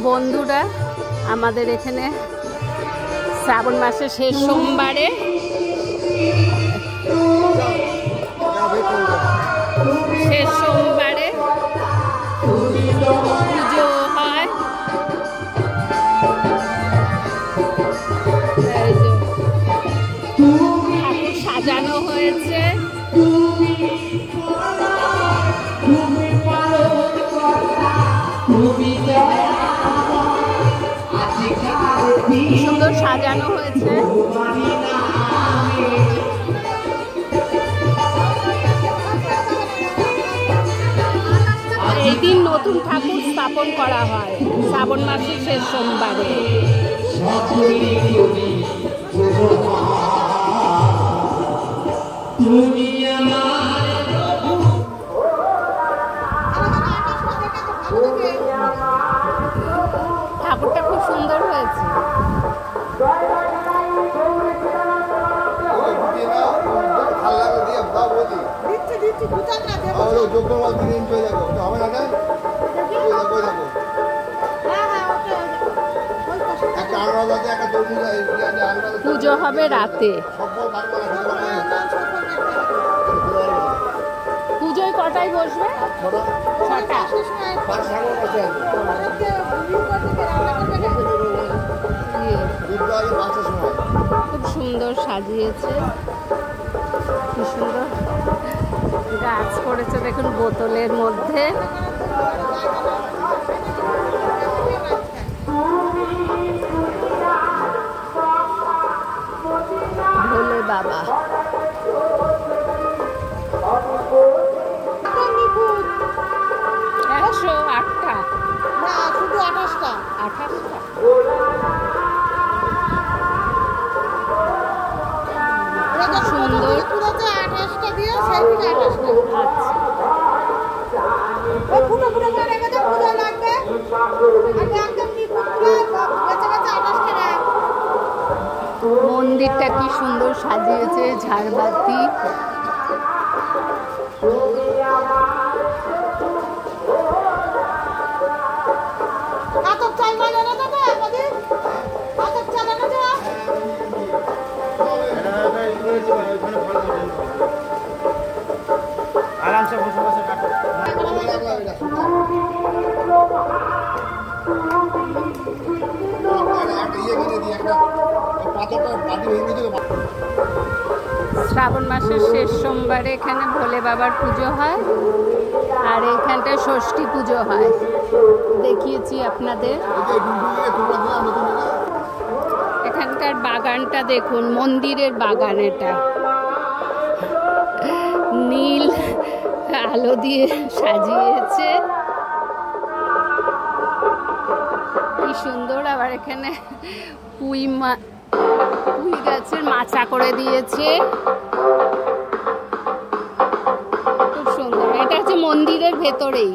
বন্ধুরা, আমাদের এখানে শ্রাবণ মাসের শেষ সোমবারে পুজো হয়। ঠাকুর সাজানো হয়েছে। সুন্দর সাজানো হয়েছে। এই দিন নতুন ঠাকুর স্থাপন করা হয় শ্রাবণ মাসের শেষ সোমবারে। ঠাকুরটা খুব সুন্দর হয়েছে। পুজো হবে রাতে। পুজোয় কটায় বসবে? 6টা। খুব সুন্দর সাজিয়েছে। কি সুন্দর গাছ করেছে দেখুন বোতলের মধ্যে। ভোলে বাবা। মন্দিরটা কি সুন্দর সাজিয়েছে, ঝাড়বাতি। আরামসে বসে বসে কাটো। শ্রাবণ মাসের শেষ সোমবারে এখানে ভোলে বাবার পুজো হয়, আর এখানটায় ষষ্ঠী পুজো হয়। দেখিয়েছি আপনাদের। এখানকার বাগানটা দেখুন, মন্দিরের বাগান। এটা নীল আলো দিয়ে সাজিয়েছে, কি সুন্দর। আবার এখানে পুঁই গাছের মাচা করে দিয়েছে, খুব সুন্দর। এটা হচ্ছে মন্দিরের ভেতরেই।